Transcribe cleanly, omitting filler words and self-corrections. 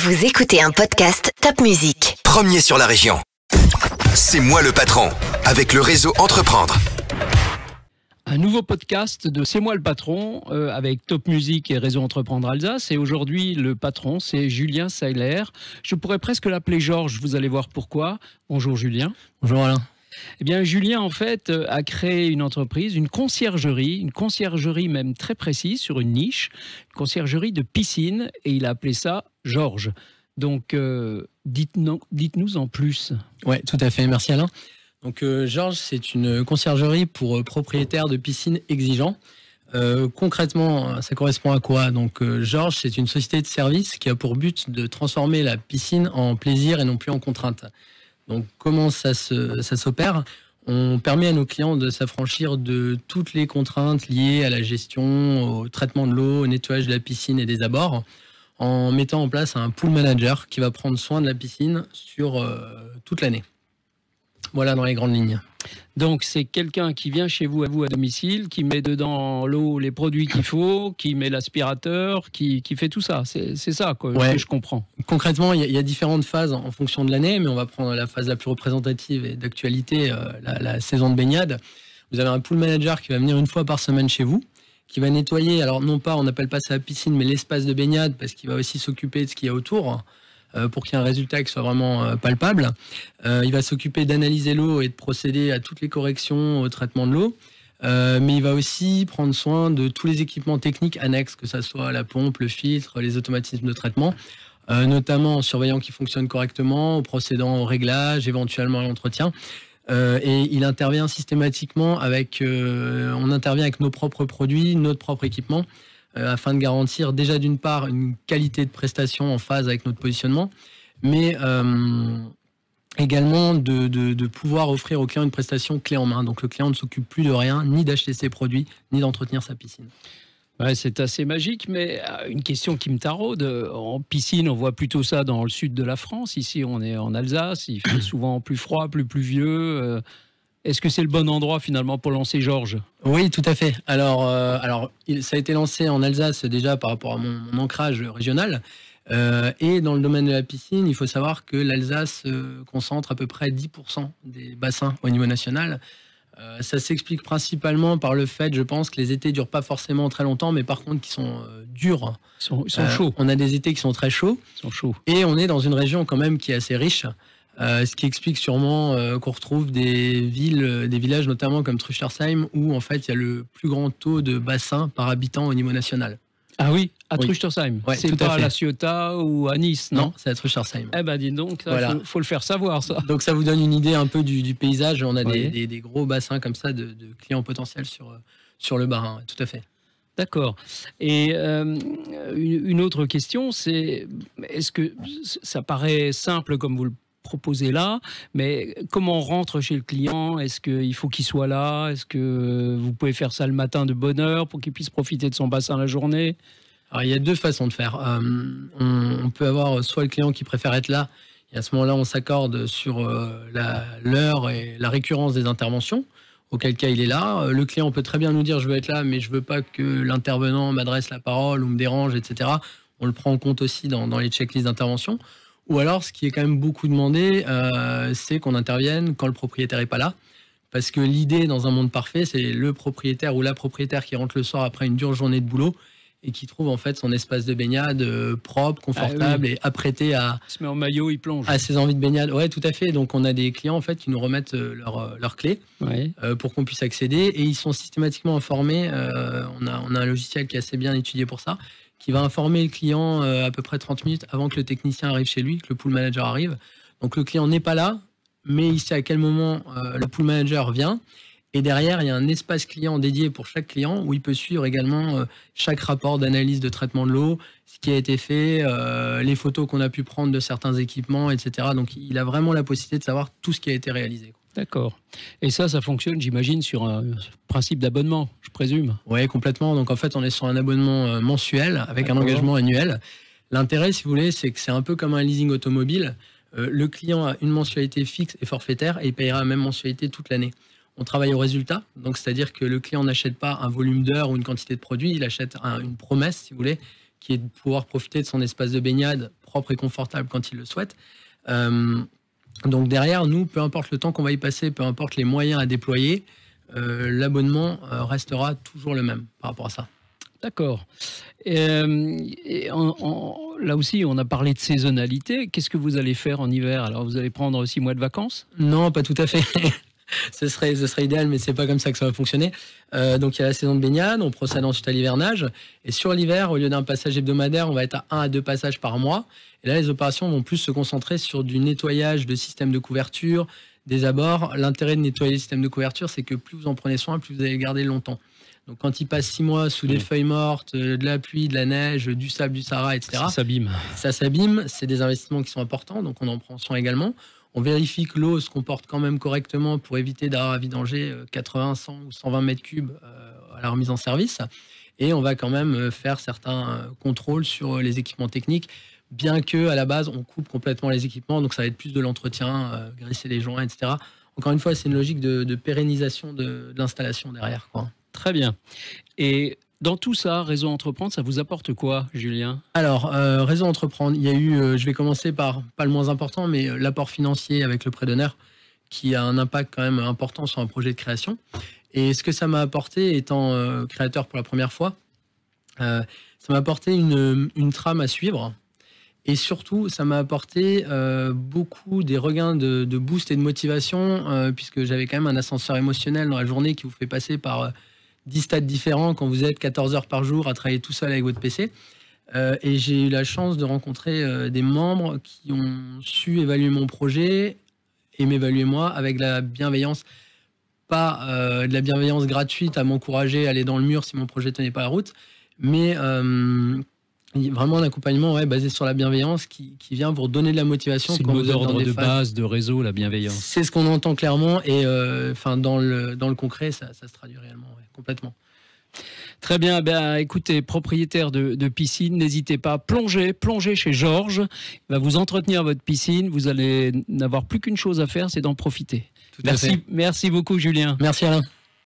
Vous écoutez un podcast Top Music. Premier sur la région. C'est moi le patron, avec le réseau Entreprendre. Un nouveau podcast de C'est moi le patron avec Top Music et Réseau Entreprendre Alsace. Et aujourd'hui, le patron, c'est Julien Seiler. Je pourrais presque l'appeler Georges, vous allez voir pourquoi. Bonjour Julien. Bonjour Alain. Eh bien, Julien, en fait, a créé une entreprise, une conciergerie même très précise sur une niche, une conciergerie de piscine, et il a appelé ça Georges. Donc, dites-nous en plus. Oui, tout à fait. Merci Alain. Donc, Georges, c'est une conciergerie pour propriétaires de piscines exigeants. Concrètement, ça correspond à quoi? Donc, Georges, c'est une société de service qui a pour but de transformer la piscine en plaisir et non plus en contrainte. Donc, comment ça s'opère? On permet à nos clients de s'affranchir de toutes les contraintes liées à la gestion, au traitement de l'eau, au nettoyage de la piscine et des abords, en mettant en place un pool manager qui va prendre soin de la piscine sur toute l'année. Voilà dans les grandes lignes. Donc, c'est quelqu'un qui vient chez vous à domicile, qui met dedans l'eau, les produits qu'il faut, qui met l'aspirateur, qui fait tout ça. C'est ça quoi, que je comprends. Concrètement, il y a différentes phases en fonction de l'année, mais on va prendre la phase la plus représentative et d'actualité, la saison de baignade. Vous avez un pool manager qui va venir une fois par semaine chez vous, qui va nettoyer, alors non pas, on n'appelle pas ça la piscine, mais l'espace de baignade, parce qu'il va aussi s'occuper de ce qu'il y a autour, pour qu'il y ait un résultat qui soit vraiment palpable. Il va s'occuper d'analyser l'eau et de procéder à toutes les corrections au traitement de l'eau. Mais il va aussi prendre soin de tous les équipements techniques annexes, que ce soit la pompe, le filtre, les automatismes de traitement, notamment en surveillant qu'ils fonctionnent correctement, en procédant au réglage, éventuellement à l'entretien. Et il intervient systématiquement on intervient avec nos propres produits, notre propre équipement, afin de garantir déjà d'une part une qualité de prestation en phase avec notre positionnement, mais également de pouvoir offrir au client une prestation clé en main. Donc le client ne s'occupe plus de rien, ni d'acheter ses produits, ni d'entretenir sa piscine. Ouais, c'est assez magique, mais une question qui me taraude. En piscine, on voit plutôt ça dans le sud de la France. Ici, on est en Alsace, il fait souvent plus froid, plus pluvieux. Est-ce que c'est le bon endroit finalement pour lancer Georges? Oui, tout à fait. Alors, ça a été lancé en Alsace déjà par rapport à mon ancrage régional. Et dans le domaine de la piscine, il faut savoir que l'Alsace concentre à peu près 10% des bassins au niveau national. Ça s'explique principalement par le fait, je pense, que les étés ne durent pas forcément très longtemps, mais par contre qui sont durs. Ils sont chauds. On a des étés qui sont très chauds. Ils sont chauds. Et on est dans une région quand même qui est assez riche. Ce qui explique sûrement qu'on retrouve des villages notamment comme Truchtersheim où en fait il y a le plus grand taux de bassins par habitant au niveau national. Ah oui, à Truchtersheim. Ouais, c'est pas à La Ciotat ou à Nice, non? Non, c'est à Truchtersheim. Eh ben dis donc, voilà. faut le faire savoir ça. Donc ça vous donne une idée un peu du paysage. On a des gros bassins comme ça de clients potentiels sur le Bas-Rhin, tout à fait. D'accord. Et une autre question, c'est est-ce que ça paraît simple comme vous le proposé là, mais comment on rentre chez le client? Est-ce qu'il faut qu'il soit là? Est-ce que vous pouvez faire ça le matin de bonne heure pour qu'il puisse profiter de son bassin la journée? Alors, il y a deux façons de faire. On peut avoir soit le client qui préfère être là, et à ce moment-là, on s'accorde sur l'heure et la récurrence des interventions, auquel cas il est là. Le client peut très bien nous dire « je veux être là, mais je veux pas que l'intervenant m'adresse la parole ou me dérange, etc. » On le prend en compte aussi dans les checklists d'intervention. Ou alors, ce qui est quand même beaucoup demandé, c'est qu'on intervienne quand le propriétaire n'est pas là. Parce que l'idée, dans un monde parfait, c'est le propriétaire ou la propriétaire qui rentre le soir après une dure journée de boulot et qui trouve en fait son espace de baignade propre, confortable et apprêté à... Il se met en maillot, il plonge. À ses envies de baignade. Ouais, tout à fait. Donc, on a des clients en fait qui nous remettent leurs clés pour qu'on puisse accéder. Et ils sont systématiquement informés. On a un logiciel qui est assez bien étudié pour ça, qui va informer le client à peu près 30 minutes avant que le technicien arrive chez lui, que le pool manager arrive. Donc le client n'est pas là, mais il sait à quel moment le pool manager vient. Et derrière, il y a un espace client dédié pour chaque client où il peut suivre également chaque rapport d'analyse de traitement de l'eau, ce qui a été fait, les photos qu'on a pu prendre de certains équipements, etc. Donc il a vraiment la possibilité de savoir tout ce qui a été réalisé. D'accord. Et ça fonctionne, j'imagine, sur un principe d'abonnement, je présume. Oui, complètement. Donc en fait, on est sur un abonnement mensuel avec un engagement annuel. L'intérêt, si vous voulez, c'est que c'est un peu comme un leasing automobile. Le client a une mensualité fixe et forfaitaire et il payera la même mensualité toute l'année. On travaille au résultat, donc c'est-à-dire que le client n'achète pas un volume d'heures ou une quantité de produits, il achète une promesse, si vous voulez, qui est de pouvoir profiter de son espace de baignade propre et confortable quand ils le souhaitent. Donc derrière, nous, peu importe le temps qu'on va y passer, peu importe les moyens à déployer, l'abonnement restera toujours le même par rapport à ça. D'accord. Là aussi, on a parlé de saisonnalité. Qu'est-ce que vous allez faire en hiver? Alors, vous allez prendre 6 mois de vacances? Non, pas tout à fait. ce serait idéal, mais c'est pas comme ça que ça va fonctionner. Donc, il y a la saison de baignade, on procède ensuite à l'hivernage. Et sur l'hiver, au lieu d'un passage hebdomadaire, on va être à 1 à 2 passages par mois. Et là, les opérations vont plus se concentrer sur du nettoyage de systèmes de couverture, des abords. L'intérêt de nettoyer le système de couverture, c'est que plus vous en prenez soin, plus vous allez le garder longtemps. Donc quand il passe 6 mois sous des feuilles mortes, de la pluie, de la neige, du sable, du Sahara, etc. Ça s'abîme, c'est des investissements qui sont importants, donc on en prend soin également. On vérifie que l'eau se comporte quand même correctement pour éviter d'avoir à vidanger 80, 100 ou 120 mètres cubes à la remise en service. Et on va quand même faire certains contrôles sur les équipements techniques, bien que à la base on coupe complètement les équipements, donc ça va être plus de l'entretien, graisser les joints, etc. Encore une fois, c'est une logique de pérennisation de l'installation derrière, quoi. Très bien. Et dans tout ça, Réseau Entreprendre, ça vous apporte quoi, Julien? Alors, Réseau Entreprendre, il y a eu, je vais commencer par, pas le moins important, mais l'apport financier avec le prêt d'honneur, qui a un impact quand même important sur un projet de création. Et ce que ça m'a apporté, étant créateur pour la première fois, ça m'a apporté une trame à suivre. Et surtout, ça m'a apporté beaucoup des regains de boost et de motivation, puisque j'avais quand même un ascenseur émotionnel dans la journée qui vous fait passer par 10 stades différents quand vous êtes 14 heures par jour à travailler tout seul avec votre PC. Et j'ai eu la chance de rencontrer des membres qui ont su évaluer mon projet et m'évaluer moi avec la bienveillance, pas de la bienveillance gratuite à m'encourager à aller dans le mur si mon projet tenait pas la route, mais vraiment un accompagnement basé sur la bienveillance qui vient vous redonner de la motivation. C'est le mot d'ordre de base de Réseau, la bienveillance. C'est ce qu'on entend clairement et dans le concret, ça se traduit réellement, complètement. Très bien, écoutez, propriétaire de piscine, n'hésitez pas, plongez chez Georges, il va vous entretenir votre piscine, vous allez n'avoir plus qu'une chose à faire, c'est d'en profiter. Merci beaucoup Julien. Merci Alain.